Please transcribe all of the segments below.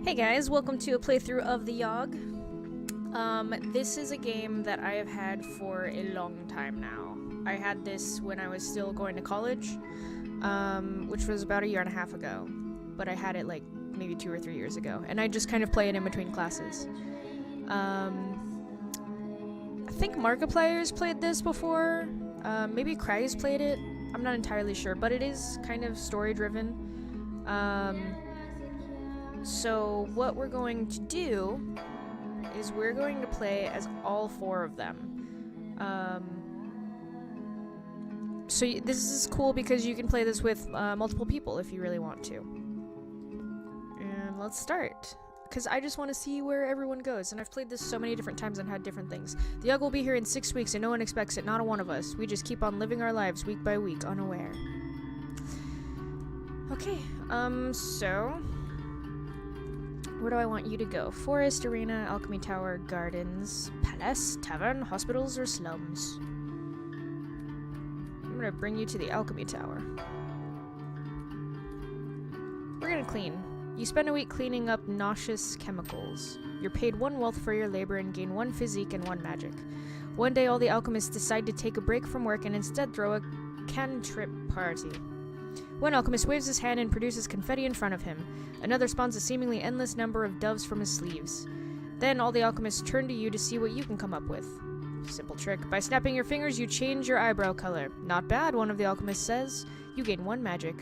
Hey guys, welcome to a playthrough of the Yawhg. This is a game that I have had for a long time now. I had this when I was still going to college, which was about a year and a half ago. But I had it like maybe 2 or 3 years ago, and I just kind of play it in between classes. I think Markiplier's played this before. Maybe Cry's played it. I'm not entirely sure, but it is kind of story-driven. So what we're going to do is we're going to play as all 4 of them. This is cool because you can play this with multiple people if you really want to. And let's start. Because I just want to see where everyone goes, and I've played this so many different times and had different things. The Yawhg will be here in 6 weeks and no one expects it, not a one of us. We just keep on living our lives week by week, unaware. Okay, so... where do I want you to go? Forest, arena, alchemy tower, gardens, palace, tavern, hospitals, or slums? I'm gonna bring you to the alchemy tower. We're gonna clean. You spend a week cleaning up nauseous chemicals. You're paid 1 wealth for your labor and gain 1 physique and 1 magic. One day all the alchemists decide to take a break from work and instead throw a cantrip party. One alchemist waves his hand and produces confetti in front of him. Another spawns a seemingly endless number of doves from his sleeves. Then all the alchemists turn to you to see what you can come up with. Simple trick. By snapping your fingers, you change your eyebrow color. Not bad, one of the alchemists says. You gain 1 magic.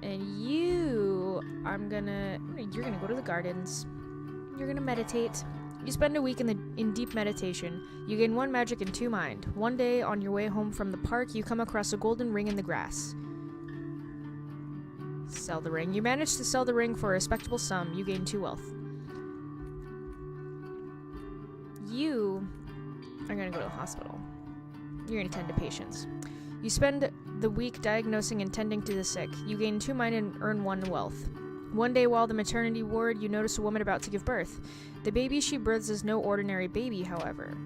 And you're gonna go to the gardens. You're gonna meditate. You spend a week in deep meditation. You gain 1 magic and 2 mind. One day, on your way home from the park, you come across a golden ring in the grass. Sell the ring. You manage to sell the ring for a respectable sum. You gain 2 wealth. You are gonna go to the hospital. You're gonna tend to patients. You spend the week diagnosing and tending to the sick. You gain 2 mind and earn 1 wealth. One day while the maternity ward, you notice a woman about to give birth. The baby she births is no ordinary baby, however.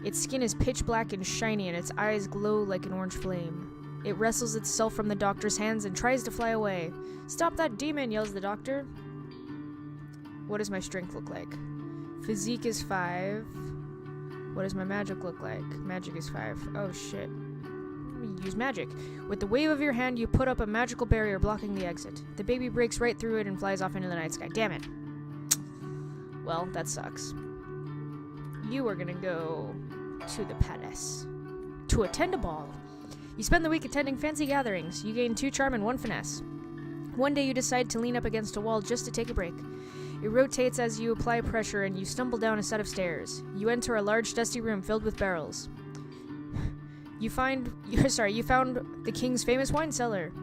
Its skin is pitch black and shiny, and its eyes glow like an orange flame. It wrestles itself from the doctor's hands and tries to fly away. "Stop that demon!" yells the doctor. What does my strength look like? Physique is 5. What does my magic look like? Magic is 5. Oh shit. Use magic. With the wave of your hand, you put up a magical barrier blocking the exit. The baby breaks right through it and flies off into the night sky. Damn it. Well, that sucks. You are gonna go to the palace to attend a ball. You spend the week attending fancy gatherings. You gain 2 charm and 1 finesse. One day you decide to lean up against a wall just to take a break. It rotates as you apply pressure and you stumble down a set of stairs. You enter a large dusty room filled with barrels. You found the king's famous wine cellar.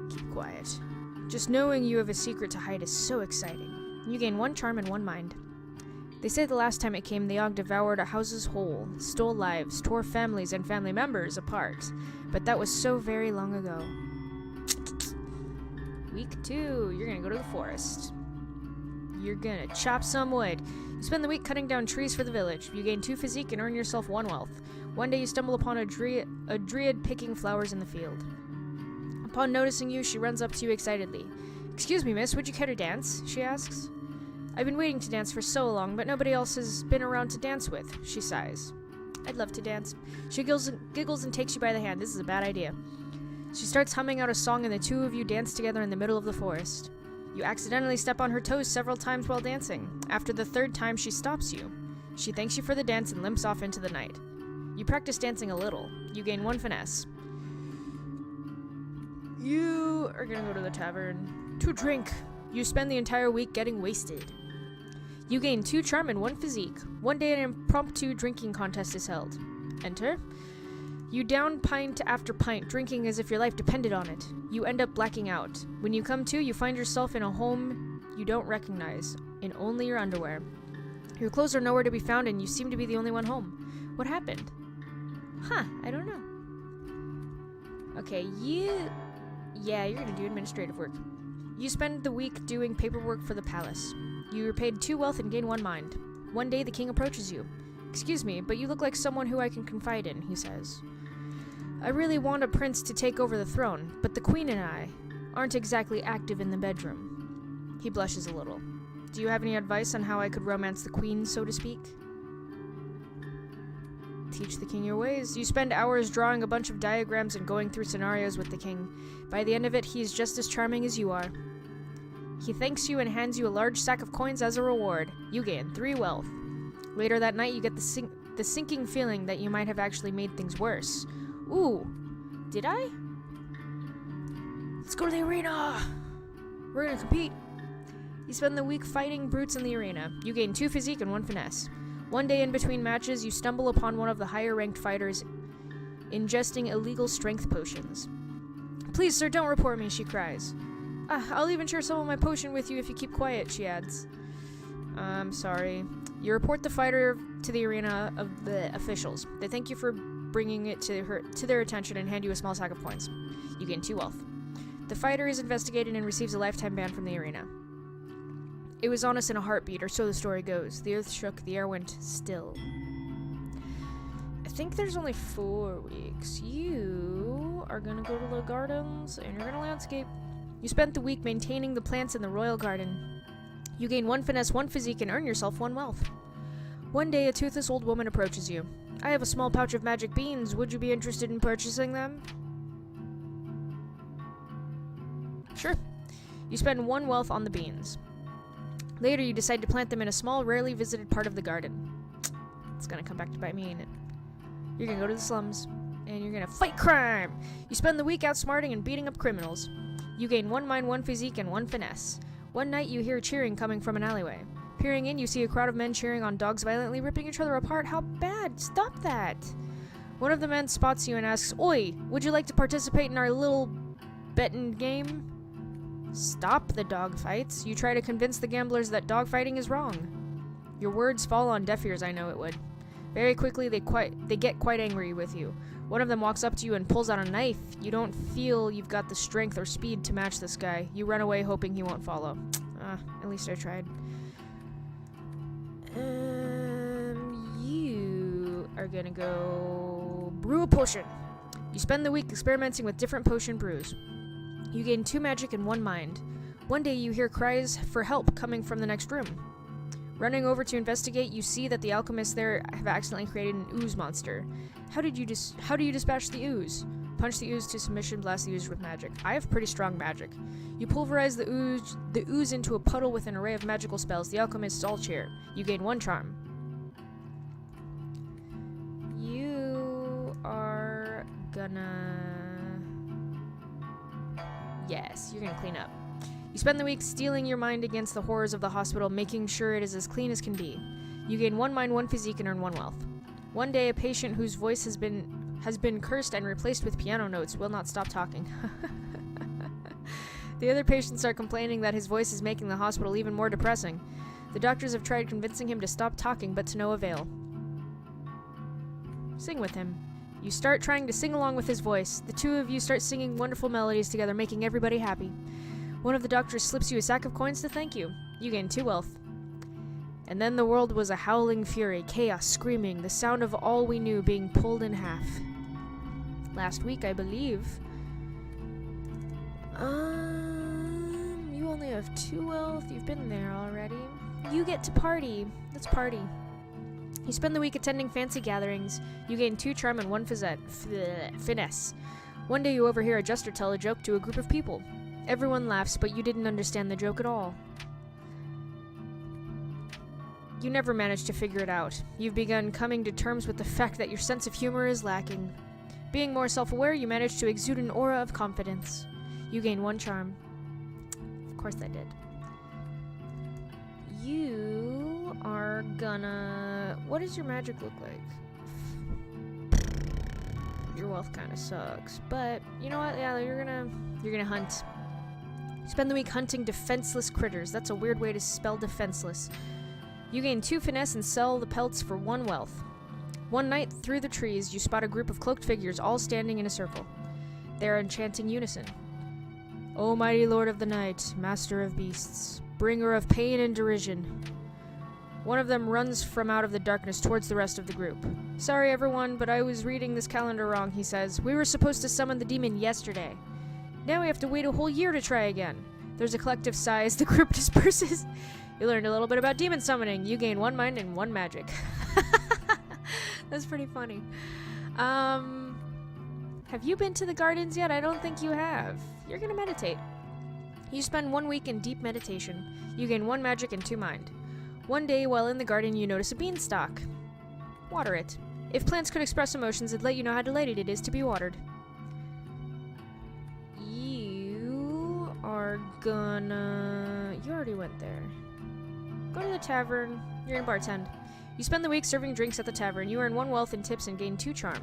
Keep quiet. Just knowing you have a secret to hide is so exciting. You gain 1 charm and 1 mind. They say the last time it came, the Yawhg devoured a house's whole, stole lives, tore families and family members apart. But that was so very long ago. Week 2, you're gonna go to the forest. You're gonna chop some wood. You spend the week cutting down trees for the village. You gain 2 physique and earn yourself 1 wealth. One day you stumble upon a druid picking flowers in the field. Upon noticing you, she runs up to you excitedly. "Excuse me, miss, would you care to dance?" she asks. "I've been waiting to dance for so long, but nobody else has been around to dance with," she sighs. "I'd love to dance." She giggles and takes you by the hand. This is a bad idea. She starts humming out a song and the 2 of you dance together in the middle of the forest. You accidentally step on her toes several times while dancing. After the 3rd time, she stops you. She thanks you for the dance and limps off into the night. You practice dancing a little. You gain 1 finesse. You are gonna go to the tavern to drink. You spend the entire week getting wasted. You gain 2 charm and 1 physique. One day an impromptu drinking contest is held. Enter. You down pint after pint, drinking as if your life depended on it. You end up blacking out. When you come to, you find yourself in a home you don't recognize, in only your underwear. Your clothes are nowhere to be found and you seem to be the only one home. What happened? I don't know. Okay, you're gonna do administrative work. You spend the week doing paperwork for the palace. You are paid 2 wealth and gain 1 mind. One day the king approaches you. "Excuse me, but you look like someone who I can confide in," he says. "I really want a prince to take over the throne, but the queen and I aren't exactly active in the bedroom." He blushes a little. Do you have any advice on how I could romance the queen, so to speak? Teach the king your ways. You spend hours drawing a bunch of diagrams and going through scenarios with the king. By the end of it, he is just as charming as you are. He thanks you and hands you a large sack of coins as a reward. You gain 3 wealth. Later that night, you get the sinking feeling that you might have actually made things worse. Ooh, did I? Let's go to the arena! We're gonna compete. You spend the week fighting brutes in the arena. You gain 2 physique and 1 finesse. One day in between matches, you stumble upon one of the higher-ranked fighters ingesting illegal strength potions. Please, sir, don't report me, she cries. I'll even share some of my potion with you if you keep quiet, she adds. I'm sorry. You report the fighter to the arena of the officials. They thank you for bringing it to their attention and hand you a small sack of coins. You gain 2 wealth. The fighter is investigated and receives a lifetime ban from the arena. It was on us in a heartbeat, or so the story goes. The earth shook, the air went still. I think there's only 4 weeks. You are gonna go to the gardens, and you're gonna landscape. You spent the week maintaining the plants in the royal garden. You gain 1 finesse, 1 physique, and earn yourself 1 wealth. One day, a toothless old woman approaches you. I have a small pouch of magic beans. Would you be interested in purchasing them? Sure. You spend 1 wealth on the beans. Later, you decide to plant them in a small, rarely visited part of the garden. It's gonna come back to bite me, ain't it? You're gonna go to the slums, and you're gonna fight crime! You spend the week outsmarting and beating up criminals. You gain 1 mind, 1 physique, and 1 finesse. One night, you hear cheering coming from an alleyway. Peering in, you see a crowd of men cheering on dogs violently ripping each other apart. How bad? Stop that! One of the men spots you and asks, Oi, would you like to participate in our little betting game? Stop the dogfights. You try to convince the gamblers that dogfighting is wrong. Your words fall on deaf ears, I know it would. Very quickly, they get quite angry with you. One of them walks up to you and pulls out a knife. You don't feel you've got the strength or speed to match this guy. You run away hoping he won't follow. At least I tried. You are gonna go brew a potion. You spend the week experimenting with different potion brews. You gain 2 magic and 1 mind. One day you hear cries for help coming from the next room. Running over to investigate, you see that the alchemists there have accidentally created an ooze monster. How do you dispatch the ooze? Punch the ooze to submission, blast the ooze with magic. I have pretty strong magic. You pulverize the ooze into a puddle with an array of magical spells. The alchemists all cheer. You gain 1 charm. You are gonna... Yes, you're gonna clean up. You spend the week steeling your mind against the horrors of the hospital, making sure it is as clean as can be. You gain 1 mind, 1 physique, and earn 1 wealth. One day, a patient whose voice has been cursed and replaced with piano notes will not stop talking. The other patients are complaining that his voice is making the hospital even more depressing. The doctors have tried convincing him to stop talking, but to no avail. Sing with him. You start trying to sing along with his voice. The 2 of you start singing wonderful melodies together, making everybody happy. One of the doctors slips you a sack of coins to thank you. You gain 2 wealth. And then the world was a howling fury, chaos, screaming, the sound of all we knew being pulled in half. Last week, I believe. You only have 2 wealth. You've been there already. You get to party. Let's party. You spend the week attending fancy gatherings. You gain 2 charm and 1 finesse. One day you overhear a jester tell a joke to a group of people. Everyone laughs, but you didn't understand the joke at all. You never managed to figure it out. You've begun coming to terms with the fact that your sense of humor is lacking. Being more self-aware, you manage to exude an aura of confidence. You gain 1 charm. Of course I did. You are gonna... What does your magic look like? Your wealth kind of sucks, but you know what? Yeah, you're gonna hunt. Spend the week hunting defenseless critters. That's a weird way to spell defenseless. You gain 2 finesse and sell the pelts for 1 wealth. One night, through the trees, you spot a group of cloaked figures all standing in a circle. They are enchanting unison. O mighty lord of the night, master of beasts, bringer of pain and derision. One of them runs from out of the darkness towards the rest of the group. Sorry everyone, but I was reading this calendar wrong, he says. We were supposed to summon the demon yesterday. Now we have to wait a whole year to try again. There's a collective sigh as the group disperses. You learned a little bit about demon summoning. You gain 1 mind and 1 magic. That's pretty funny. Have you been to the gardens yet? I don't think you have. You're gonna meditate. You spend 1 week in deep meditation. You gain 1 magic and 2 mind. One day, while in the garden, you notice a beanstalk. Water it. If plants could express emotions, it'd let you know how delighted it is to be watered. You are gonna... You already went there. Go to the tavern. You're gonna bartend. You spend the week serving drinks at the tavern. You earn 1 wealth and tips and gain 2 charm.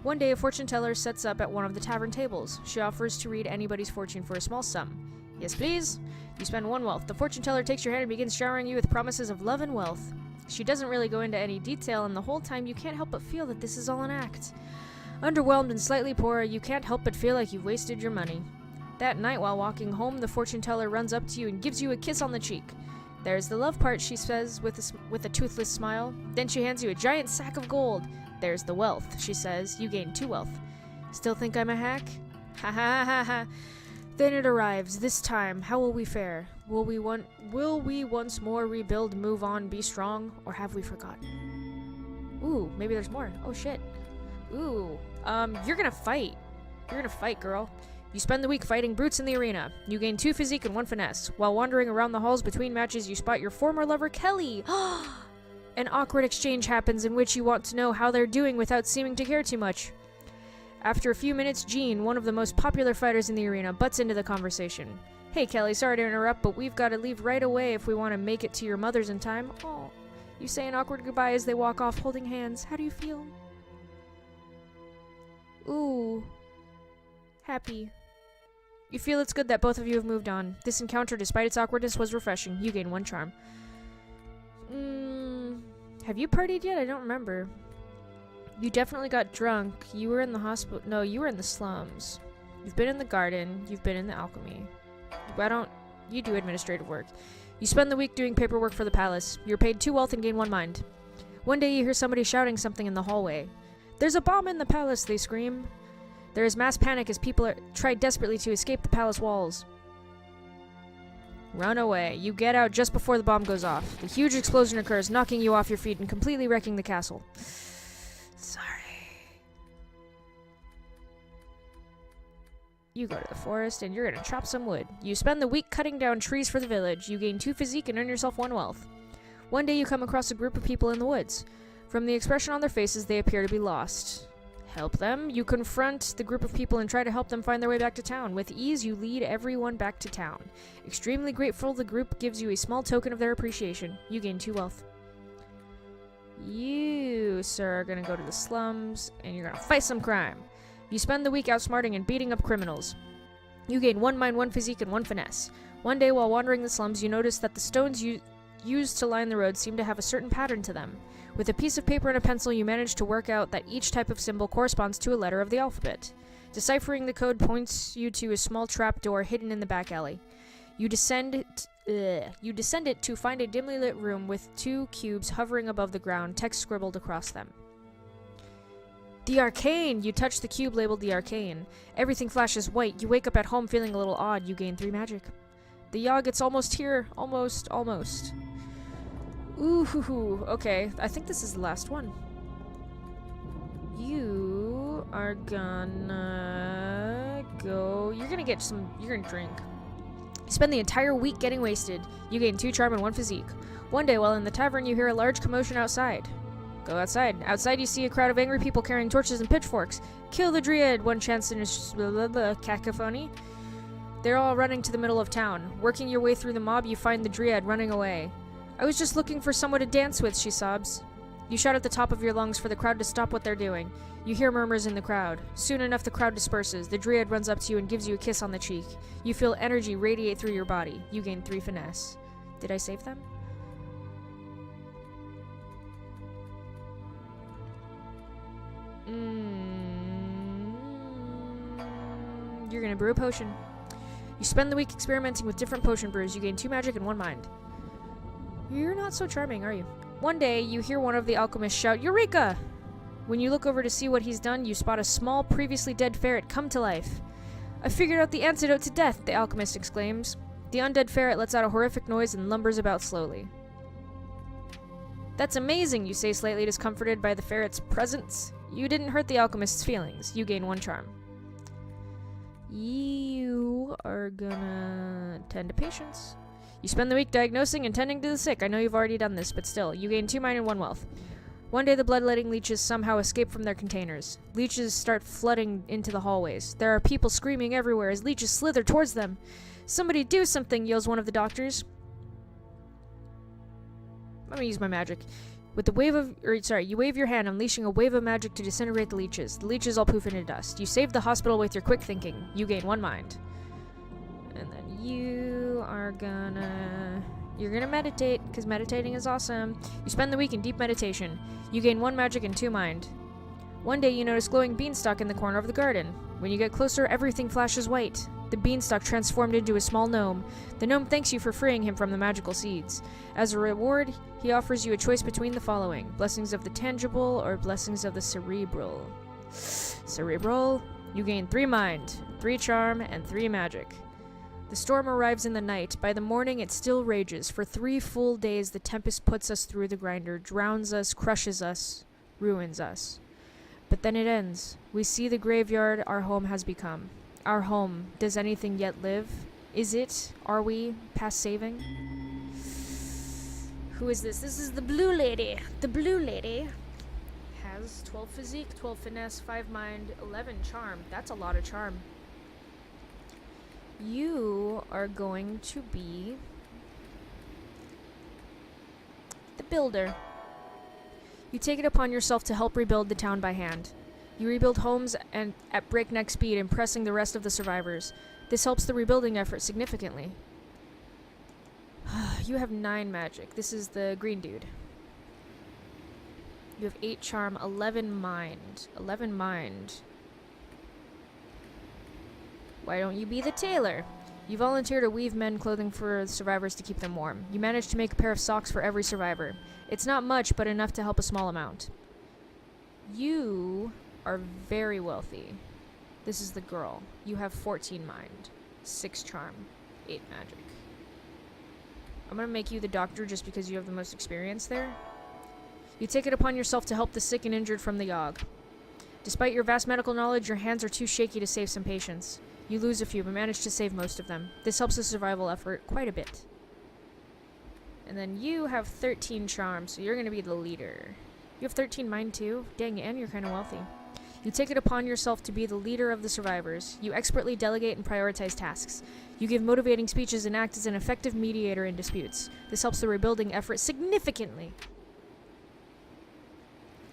One day, a fortune teller sets up at one of the tavern tables. She offers to read anybody's fortune for a small sum. Yes, please. You spend 1 wealth. The fortune teller takes your hand and begins showering you with promises of love and wealth. She doesn't really go into any detail, and the whole time you can't help but feel that this is all an act. Underwhelmed and slightly poor, you can't help but feel like you've wasted your money. That night, while walking home, the fortune teller runs up to you and gives you a kiss on the cheek. There's the love part, she says with a toothless smile. Then she hands you a giant sack of gold. There's the wealth, she says. You gain 2 wealth. Still think I'm a hack? Ha ha ha ha. Then it arrives. This time, how will we fare? Will we once more rebuild, move on, be strong, or have we forgotten? Ooh, maybe there's more. Oh shit. Ooh, you're gonna fight. You're gonna fight, girl. You spend the week fighting brutes in the arena. You gain 2 physique and 1 finesse. While wandering around the halls between matches, you spot your former lover, Kelly. An awkward exchange happens in which you want to know how they're doing without seeming to care too much. After a few minutes, Jean, one of the most popular fighters in the arena, butts into the conversation. Hey, Kelly, sorry to interrupt, but we've got to leave right away if we want to make it to your mother's in time. Oh, you say an awkward goodbye as they walk off holding hands. How do you feel? Ooh. Happy. You feel it's good that both of you have moved on. This encounter, despite its awkwardness, was refreshing. You gain 1 charm. Have you partied yet? I don't remember. You definitely got drunk. You were in the hospital. No, you were in the slums. You've been in the garden. You've been in the alchemy. You do administrative work. You spend the week doing paperwork for the palace. You're paid 2 wealth and gain 1 mind. One day you hear somebody shouting something in the hallway. There's a bomb in the palace, they scream. There is mass panic as people try desperately to escape the palace walls. Run away. You get out just before the bomb goes off. The huge explosion occurs, knocking you off your feet and completely wrecking the castle. Sorry. You go to the forest and you're gonna chop some wood. You spend the week cutting down trees for the village. You gain 2 physique and earn yourself 1 wealth. One day you come across a group of people in the woods. From the expression on their faces, they appear to be lost. Help them. You confront the group of people and try to help them find their way back to town. With ease, you lead everyone back to town. Extremely grateful, the group gives you a small token of their appreciation. You gain 2 wealth. You, sir, are gonna go to the slums, and you're gonna fight some crime. You spend the week outsmarting and beating up criminals. You gain 1 mind, 1 physique, and 1 finesse. One day, while wandering the slums, you notice that the stones you used to line the road seem to have a certain pattern to them. With a piece of paper and a pencil, you manage to work out that each type of symbol corresponds to a letter of the alphabet. Deciphering the code points you to a small trap door hidden in the back alley. You descend it to find a dimly lit room with 2 cubes hovering above the ground, text scribbled across them. The Arcane! You touch the cube labeled the Arcane. Everything flashes white. You wake up at home feeling a little odd. You gain 3 magic. The Yawhg, it's almost here. Almost. Ooh, okay. I think this is the last one. You are gonna go... You're gonna drink. Spend the entire week getting wasted. You gain 2 charm and 1 physique. One day, while in the tavern, you hear a large commotion outside. Go outside. Outside, you see a crowd of angry people carrying torches and pitchforks. Kill the Dryad, one chants in a cacophony. They're all running to the middle of town. Working your way through the mob, you find the Dryad running away. I was just looking for someone to dance with, she sobs. You shout at the top of your lungs for the crowd to stop what they're doing. You hear murmurs in the crowd. Soon enough, the crowd disperses. The Dryad runs up to you and gives you a kiss on the cheek. You feel energy radiate through your body. You gain 3 finesse. Did I save them? You're gonna brew a potion. You spend the week experimenting with different potion brews. You gain 2 magic and 1 mind. You're not so charming, are you? One day, you hear one of the alchemists shout, Eureka! When you look over to see what he's done, you spot a small, previously dead ferret come to life. I figured out the antidote to death, the alchemist exclaims. The undead ferret lets out a horrific noise and lumbers about slowly. That's amazing, you say, slightly discomforted by the ferret's presence. You didn't hurt the alchemist's feelings. You gain 1 charm. You are gonna tend to patients. You spend the week diagnosing and tending to the sick. I know you've already done this, but still. You gain 2 mind and 1 wealth. One day the bloodletting leeches somehow escape from their containers. Leeches start flooding into the hallways. There are people screaming everywhere as leeches slither towards them. Somebody do something, yells one of the doctors. I'm gonna use my magic. With the wave of, you wave your hand, unleashing a wave of magic to disintegrate the leeches. The leeches all poof into dust. You save the hospital with your quick thinking. You gain 1 mind. And then you are you're gonna meditate, because meditating is awesome. You spend the week in deep meditation. You gain 1 magic and 2 mind. One day you notice glowing beanstalk in the corner of the garden. When you get closer, everything flashes white. The beanstalk transformed into a small gnome. The gnome thanks you for freeing him from the magical seeds. As a reward, he offers you a choice between the following: blessings of the tangible or blessings of the cerebral. Cerebral, you gain 3 mind, 3 charm, and 3 magic. The storm arrives in the night. By the morning, it still rages. For 3 full days, the tempest puts us through the grinder, drowns us, crushes us, ruins us. But then it ends. We see the graveyard our home has become. Our home. Does anything yet live? Is it? Are we? Past saving? Who is this? This is the blue lady. The blue lady has 12 physique, 12 finesse, 5 mind, 11 charm. That's a lot of charm. You are going to be the builder. You take it upon yourself to help rebuild the town by hand. You rebuild homes and at breakneck speed, impressing the rest of the survivors. This helps the rebuilding effort significantly. You have 9 magic. This is the green dude. You have 8 charm, 11 mind. 11 mind. Why don't you be the tailor? You volunteer to weave men clothing for the survivors to keep them warm. You manage to make a pair of socks for every survivor. It's not much, but enough to help a small amount. You are very wealthy. This is the girl. You have 14 mind, 6 charm, 8 magic. I'm gonna make you the doctor just because you have the most experience there. You take it upon yourself to help the sick and injured from the Yawhg. Despite your vast medical knowledge, your hands are too shaky to save some patients. You lose a few, but manage to save most of them. This helps the survival effort quite a bit. And then you have 13 charm, so you're gonna be the leader. You have 13 mind too? Dang, and you're kind of wealthy. You take it upon yourself to be the leader of the survivors. You expertly delegate and prioritize tasks. You give motivating speeches and act as an effective mediator in disputes. This helps the rebuilding effort significantly.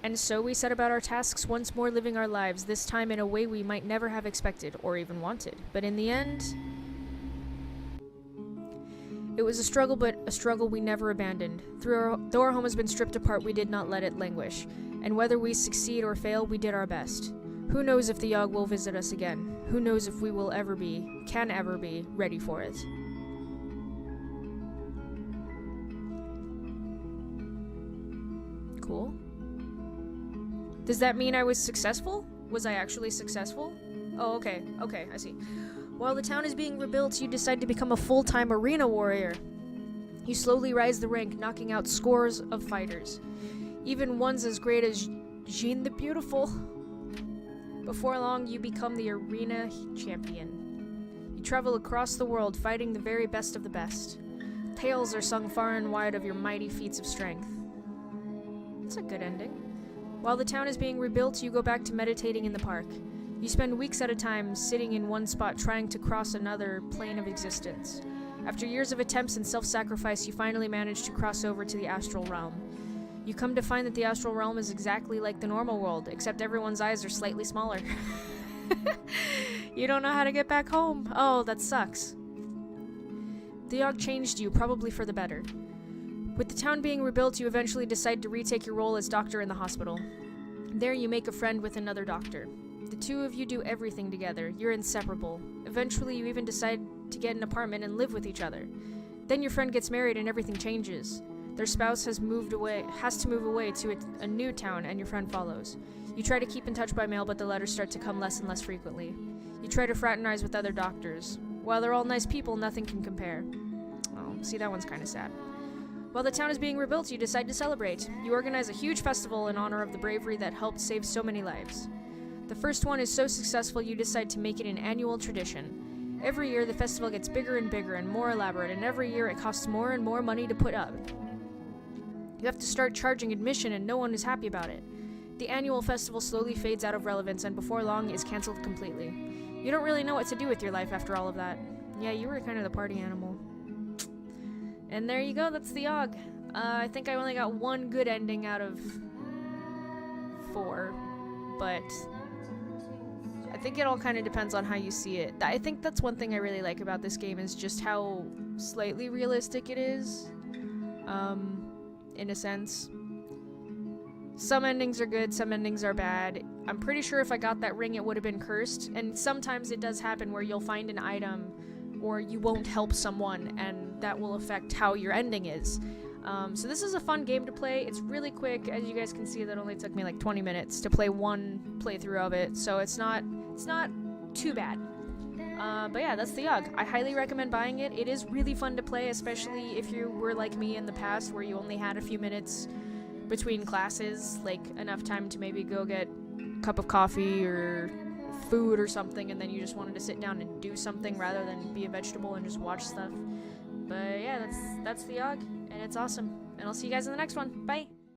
And so we set about our tasks, once more living our lives, this time in a way we might never have expected or even wanted. But in the end, it was a struggle, but a struggle we never abandoned. Though our home has been stripped apart, we did not let it languish. And whether we succeed or fail, we did our best. Who knows if the Yawhg will visit us again? Who knows if we will ever be, can ever be, ready for it? Cool. Does that mean I was successful? Was I actually successful? Oh, okay. Okay, I see. While the town is being rebuilt, you decide to become a full-time arena warrior. You slowly rise the rank, knocking out scores of fighters. Even ones as great as Jean the Beautiful. Before long, you become the arena champion. You travel across the world, fighting the very best of the best. Tales are sung far and wide of your mighty feats of strength. It's a good ending. While the town is being rebuilt, you go back to meditating in the park. You spend weeks at a time sitting in one spot trying to cross another plane of existence. After years of attempts and self-sacrifice, you finally manage to cross over to the astral realm. You come to find that the astral realm is exactly like the normal world, except everyone's eyes are slightly smaller. You don't know how to get back home. Oh, that sucks. The Yawhg changed you, probably for the better. With the town being rebuilt, you eventually decide to retake your role as doctor in the hospital. There you make a friend with another doctor. The two of you do everything together. You're inseparable. Eventually, you even decide to get an apartment and live with each other. Then your friend gets married and everything changes. Their spouse has to move away to a new town, and your friend follows. You try to keep in touch by mail, but the letters start to come less and less frequently. You try to fraternize with other doctors. While they're all nice people, nothing can compare. See, that one's kind of sad. While the town is being rebuilt, you decide to celebrate. You organize a huge festival in honor of the bravery that helped save so many lives. The first one is so successful you decide to make it an annual tradition. Every year the festival gets bigger and bigger and more elaborate, and every year it costs more and more money to put up. You have to start charging admission and no one is happy about it. The annual festival slowly fades out of relevance and before long is cancelled completely. You don't really know what to do with your life after all of that. Yeah, you were kind of the party animal. And there you go, that's the Yawhg. I think I only got one good ending out of 4, but I think it all kind of depends on how you see it. I think that's one thing I really like about this game is just how slightly realistic it is, in a sense. Some endings are good, some endings are bad. I'm pretty sure if I got that ring it would have been cursed, and sometimes it does happen where you'll find an item or you won't help someone and that will affect how your ending is. So this is a fun game to play. It's really quick. As you guys can see, that only took me like 20 minutes to play one playthrough of it, so it's not too bad. But yeah, that's the Yawhg. I highly recommend buying it. It is really fun to play, especially if you were like me in the past where you only had a few minutes between classes, like enough time to maybe go get a cup of coffee or food or something, and then you just wanted to sit down and do something rather than be a vegetable and just watch stuff. But yeah, that's the Yawhg, and it's awesome. And I'll see you guys in the next one. Bye!